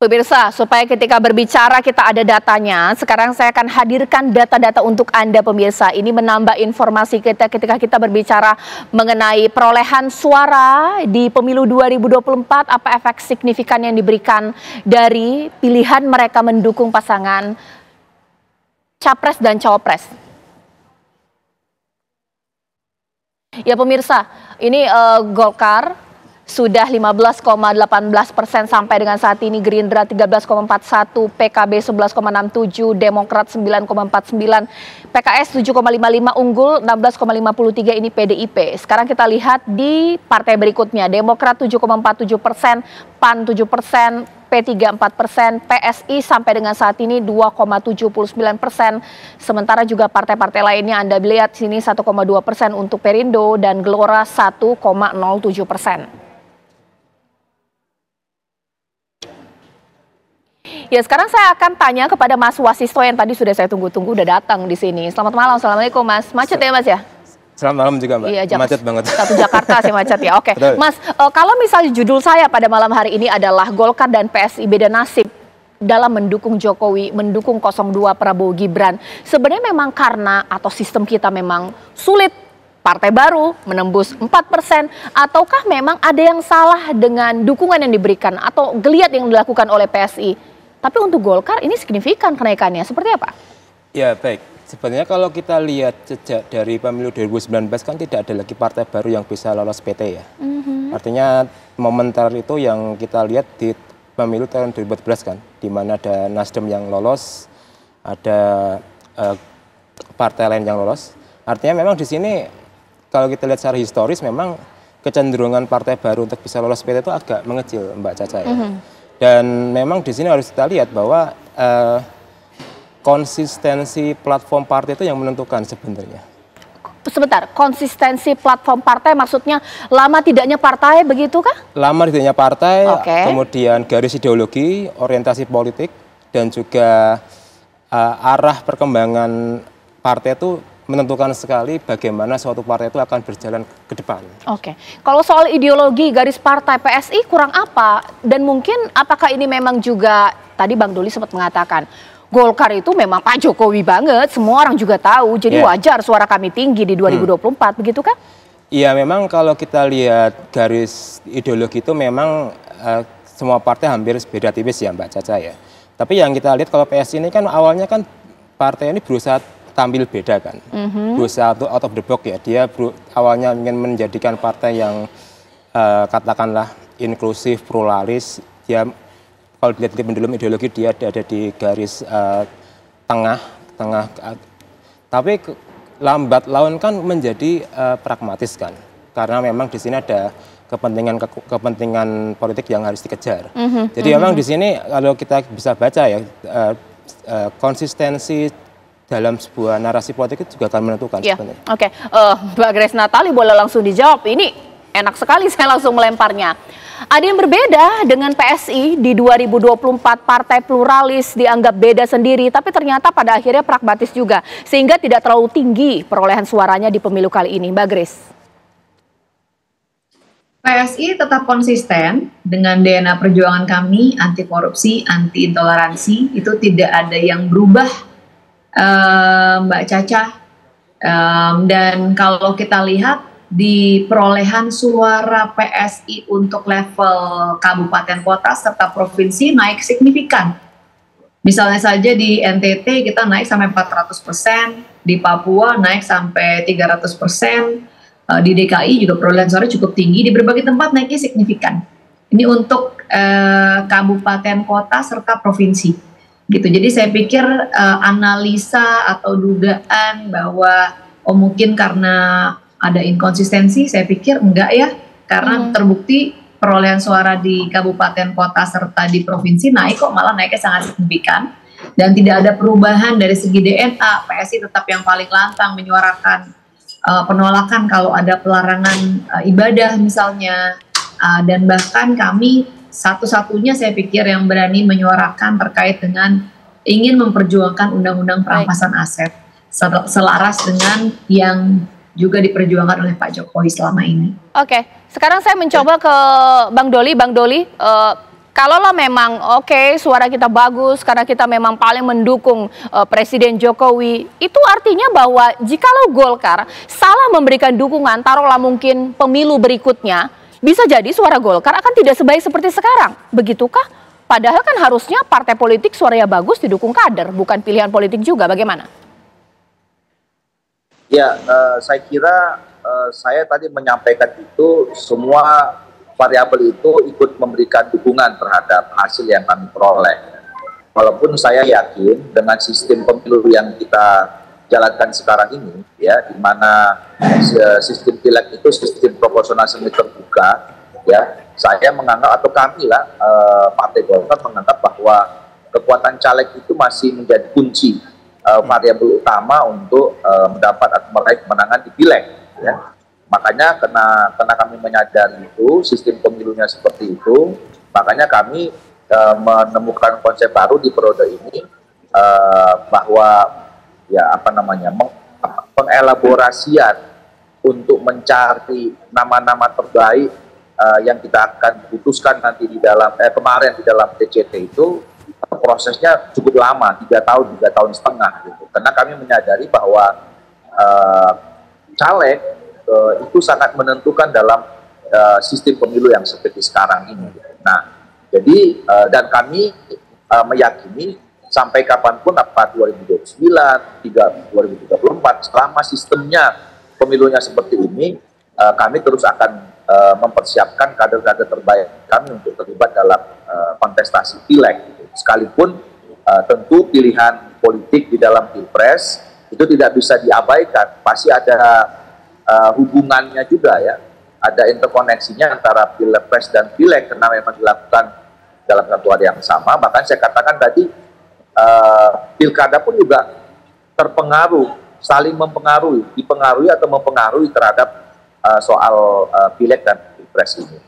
Pemirsa, supaya ketika berbicara kita ada datanya, sekarang saya akan hadirkan data-data untuk Anda pemirsa. Ini menambah informasi kita ketika kita berbicara mengenai perolehan suara di pemilu 2024, apa efek signifikan yang diberikan dari pilihan mereka mendukung pasangan Capres dan Cawapres. Ya pemirsa, ini Golkar sudah 15,18% sampai dengan saat ini, Gerindra 13,41, PKB 11,67, Demokrat 9,49, PKS 7,55, unggul 16,53 ini PDIP. Sekarang kita lihat di partai berikutnya, Demokrat 7,47%, PAN 7%, P3 4%, PSI sampai dengan saat ini 2,79%. Sementara juga partai-partai lainnya Anda lihat sini 1,2% untuk Perindo dan Gelora 1,07%. Ya, sekarang saya akan tanya kepada Mas Wasisto yang tadi sudah saya tunggu-tunggu, udah datang di sini. Selamat malam, assalamualaikum Mas. Macet ya Mas ya? Selamat malam juga Mbak. Iya, macet banget. Satu Jakarta sih macet ya. Oke, Mas, kalau misalnya judul saya pada malam hari ini adalah Golkar dan PSI beda nasib dalam mendukung Jokowi, mendukung 02 Prabowo Gibran. Sebenarnya memang karena atau sistem kita memang sulit, partai baru menembus 4%, ataukah memang ada yang salah dengan dukungan yang diberikan atau geliat yang dilakukan oleh PSI? Tapi untuk Golkar ini signifikan kenaikannya, seperti apa? Ya baik, sebenarnya kalau kita lihat sejak dari pemilu 2019 kan tidak ada lagi partai baru yang bisa lolos PT ya. Artinya momenter itu yang kita lihat di pemilu tahun 2014 kan, di mana ada Nasdem yang lolos, ada partai lain yang lolos. Artinya memang di sini kalau kita lihat secara historis memang kecenderungan partai baru untuk bisa lolos PT itu agak mengecil Mbak Caca ya. Dan memang di sini harus kita lihat bahwa konsistensi platform partai itu yang menentukan sebenarnya. Sebentar, konsistensi platform partai maksudnya lama tidaknya partai begitu kah? Lama tidaknya partai, kemudian garis ideologi, orientasi politik, dan juga arah perkembangan partai itu menentukan sekali bagaimana suatu partai itu akan berjalan ke depan. Oke, kalau soal ideologi garis partai PSI kurang apa? Dan mungkin apakah ini memang juga, tadi Bang Doli sempat mengatakan, Golkar itu memang Pak Jokowi banget, semua orang juga tahu, jadi wajar suara kami tinggi di 2024, begitu kan? Iya, memang kalau kita lihat garis ideologi itu memang semua partai hampir beda tipis ya Mbak Caca ya. Tapi yang kita lihat kalau PSI ini kan awalnya kan partai ini berusaha tampil beda kan, berusaha out of the box ya. Dia awalnya ingin menjadikan partai yang katakanlah inklusif, pluralis. Dia kalau dilihat di pendulum ideologi dia ada di garis tengah. Tapi lambat laun kan menjadi pragmatis kan, karena memang di sini ada kepentingan politik yang harus dikejar. Jadi memang di sini kalau kita bisa baca ya konsistensi dalam sebuah narasi politik itu juga akan menentukan sebenarnya. Oke, Mbak Grace Natali boleh langsung dijawab. Ini enak sekali saya langsung melemparnya. Ada yang berbeda dengan PSI di 2024, partai pluralis dianggap beda sendiri, tapi ternyata pada akhirnya pragmatis juga, sehingga tidak terlalu tinggi perolehan suaranya di pemilu kali ini. Mbak Grace. PSI tetap konsisten dengan DNA perjuangan kami, anti korupsi, anti intoleransi, itu tidak ada yang berubah Mbak Caca, dan kalau kita lihat di perolehan suara PSI untuk level kabupaten kota serta provinsi naik signifikan. Misalnya saja di NTT kita naik sampai 400%, di Papua naik sampai 300%, di DKI juga perolehan suara cukup tinggi, di berbagai tempat naiknya signifikan. Ini untuk kabupaten kota serta provinsi. Gitu. Jadi saya pikir analisa atau dugaan bahwa mungkin karena ada inkonsistensi, saya pikir enggak ya, karena terbukti perolehan suara di kabupaten kota serta di provinsi naik kok, malah naiknya sangat signifikan, dan tidak ada perubahan dari segi DNA. PSI tetap yang paling lantang menyuarakan penolakan kalau ada pelarangan ibadah misalnya, dan bahkan kami satu-satunya saya pikir yang berani menyuarakan terkait dengan ingin memperjuangkan undang-undang perampasan aset selaras dengan yang juga diperjuangkan oleh Pak Jokowi selama ini. Oke, sekarang saya mencoba ke Bang Doli. Bang Doli, Kalaulah memang oke, suara kita bagus karena kita memang paling mendukung Presiden Jokowi, itu artinya bahwa jikalau Golkar salah memberikan dukungan, taruhlah mungkin pemilu berikutnya, bisa jadi suara Golkar akan tidak sebaik seperti sekarang. Begitukah? Padahal kan harusnya partai politik suaranya bagus didukung kader, bukan pilihan politik juga. Bagaimana? Ya, saya kira saya tadi menyampaikan itu semua variabel itu ikut memberikan dukungan terhadap hasil yang kami peroleh. Walaupun saya yakin dengan sistem pemilu yang kita jalankan sekarang ini, ya, di mana sistem pileg itu sistem proporsional semi terbuka, ya, saya menganggap atau kami lah Partai Golkar menganggap bahwa kekuatan caleg itu masih menjadi kunci variabel utama untuk mendapat atau meraih kemenangan di pileg, ya. Makanya karena kami menyadari itu sistem pemilunya seperti itu, makanya kami menemukan konsep baru di periode ini bahwa ya pengelaborasian untuk mencari nama-nama terbaik yang kita akan putuskan nanti di dalam kemarin di dalam TCT itu prosesnya cukup lama, 3 tahun setengah gitu. Karena kami menyadari bahwa caleg itu sangat menentukan dalam sistem pemilu yang seperti sekarang ini. Nah, jadi dan kami meyakini sampai kapanpun apa 2029, 2034, selama sistemnya pemilunya seperti ini, kami terus akan mempersiapkan kader-kader terbaik kami untuk terlibat dalam kontestasi pileg. Sekalipun tentu pilihan politik di dalam pilpres itu tidak bisa diabaikan, pasti ada hubungannya juga, ya, ada interkoneksinya antara pilpres dan pileg karena memang dilakukan dalam satu hari yang sama. Bahkan saya katakan tadi pilkada pun juga terpengaruh, saling mempengaruhi, dipengaruhi atau mempengaruhi terhadap soal pileg dan pilpres ini.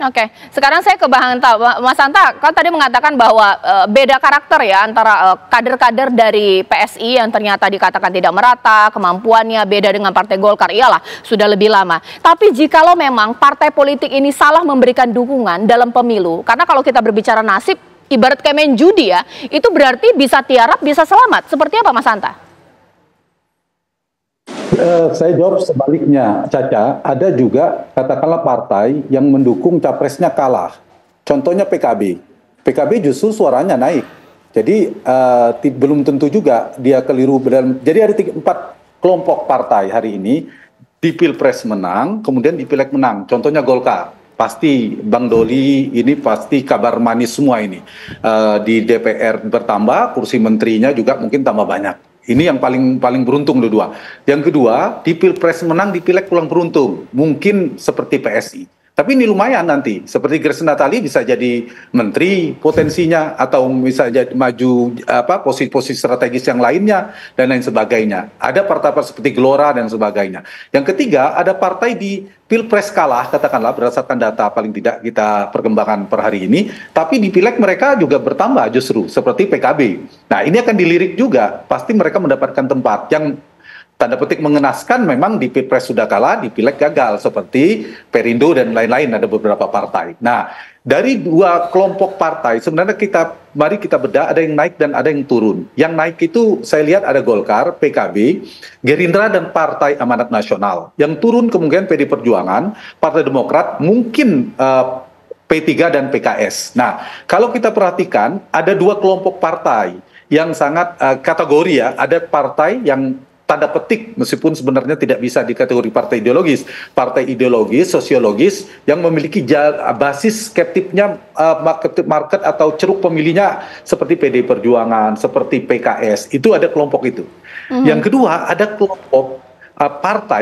Oke, sekarang saya ke Bang Hanta. Mas Hanta, kau tadi mengatakan bahwa beda karakter ya antara kader-kader dari PSI yang ternyata dikatakan tidak merata, kemampuannya beda dengan Partai Golkar. Iyalah, sudah lebih lama. Tapi jikalau memang partai politik ini salah memberikan dukungan dalam pemilu, karena kalau kita berbicara nasib, ibarat kayak main judi ya, itu berarti bisa tiarap, bisa selamat. Seperti apa Mas Hanta? Saya jawab sebaliknya, Caca. Ada juga katakanlah partai yang mendukung capresnya kalah. Contohnya PKB. PKB justru suaranya naik. Jadi belum tentu juga dia keliru. Jadi ada 4 kelompok partai hari ini di Pilpres menang, kemudian di Pileg menang. Contohnya Golkar. Pasti Bang Doli ini pasti kabar manis semua ini. Di DPR bertambah, kursi menterinya juga mungkin tambah banyak. Ini yang paling beruntung dua. Yang kedua, di Pilpres menang, di Pileg kurang beruntung. Mungkin seperti PSI. Tapi ini lumayan nanti. Seperti Grace Natali bisa jadi menteri potensinya, atau bisa jadi maju posisi-posisi strategis yang lainnya, dan lain sebagainya. Ada partai-partai seperti Gelora dan sebagainya. Yang ketiga, ada partai di Pilpres kalah, katakanlah berdasarkan data paling tidak kita perkembangan per hari ini, tapi di Pileg mereka juga bertambah justru, seperti PKB. Nah, ini akan dilirik juga, pasti mereka mendapatkan tempat yang tanda petik mengenaskan. Memang di Pilpres sudah kalah, di Pileg gagal, seperti Perindo dan lain-lain, ada beberapa partai. Nah, dari 2 kelompok partai, sebenarnya mari kita bedah, ada yang naik dan ada yang turun. Yang naik itu saya lihat ada Golkar, PKB, Gerindra dan Partai Amanat Nasional. Yang turun kemungkinan PD Perjuangan, Partai Demokrat, mungkin P3 dan PKS. Nah, kalau kita perhatikan, ada 2 kelompok partai yang sangat kategori, ya. Ada partai yang tanda petik, meskipun sebenarnya tidak bisa dikategori partai ideologis, sosiologis, yang memiliki basis skeptiknya, market atau ceruk pemilihnya seperti PD Perjuangan, seperti PKS, itu ada kelompok itu. Yang kedua, ada kelompok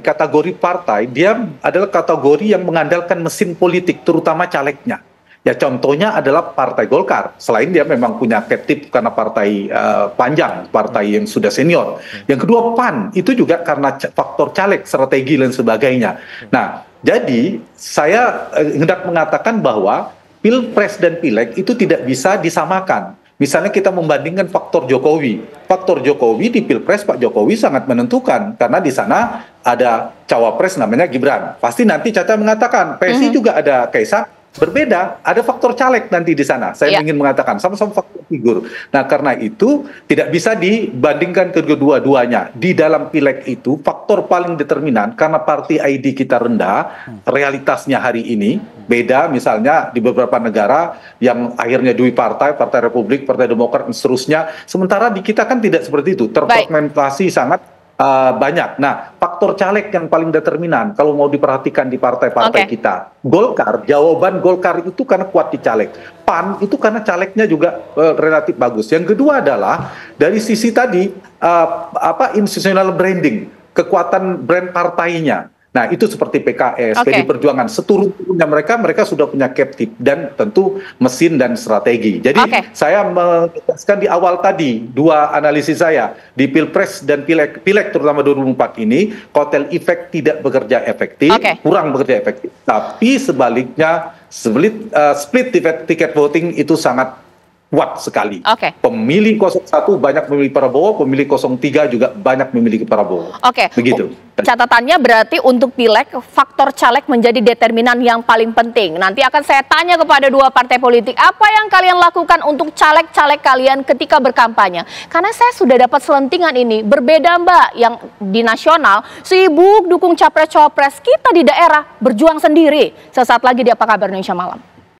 kategori partai, dia adalah kategori yang mengandalkan mesin politik, terutama calegnya. Ya, contohnya adalah Partai Golkar. Selain dia memang punya captive karena partai panjang, partai yang sudah senior. Yang kedua PAN, itu juga karena faktor caleg, strategi dan sebagainya. Nah, jadi saya hendak mengatakan bahwa Pilpres dan Pileg itu tidak bisa disamakan. Misalnya kita membandingkan faktor Jokowi. Faktor Jokowi di Pilpres, Pak Jokowi sangat menentukan karena di sana ada cawapres namanya Gibran. Pasti nanti Caca mengatakan, PSI juga ada Kaisang, Berbeda, ada faktor caleg nanti di sana. Saya ingin mengatakan sama-sama faktor figur. Nah, karena itu tidak bisa dibandingkan kedua-duanya. Di dalam pileg itu faktor paling determinan karena party ID kita rendah, realitasnya hari ini beda misalnya di beberapa negara yang akhirnya dui partai, Partai Republik, Partai Demokrat dan seterusnya. Sementara di kita kan tidak seperti itu, terfragmentasi sangat banyak. Nah, faktor caleg yang paling determinan kalau mau diperhatikan di partai-partai kita. Golkar, jawaban Golkar itu karena kuat di caleg. PAN itu karena calegnya juga relatif bagus. Yang kedua adalah dari sisi tadi institutional branding, kekuatan brand partainya. Nah, itu seperti PKS, PD Perjuangan, seturun-turunnya mereka sudah punya captive dan tentu mesin dan strategi. Jadi saya menegaskan di awal tadi, dua analisis saya, di Pilpres dan Pileg terutama 2004 ini, kotel efek tidak bekerja efektif, kurang bekerja efektif. Tapi sebaliknya, split tiket voting itu sangat kuat sekali. Pemilih 01 banyak memilih Prabowo, pemilih 03 juga banyak memilih Prabowo. Begitu. Catatannya berarti untuk pileg, faktor caleg menjadi determinan yang paling penting. Nanti akan saya tanya kepada dua partai politik, apa yang kalian lakukan untuk caleg-caleg kalian ketika berkampanye? Karena saya sudah dapat selentingan ini, berbeda Mbak, yang di nasional sibuk dukung capres-cawapres, kita di daerah berjuang sendiri. Sesaat lagi di Apa Kabar Indonesia Malam.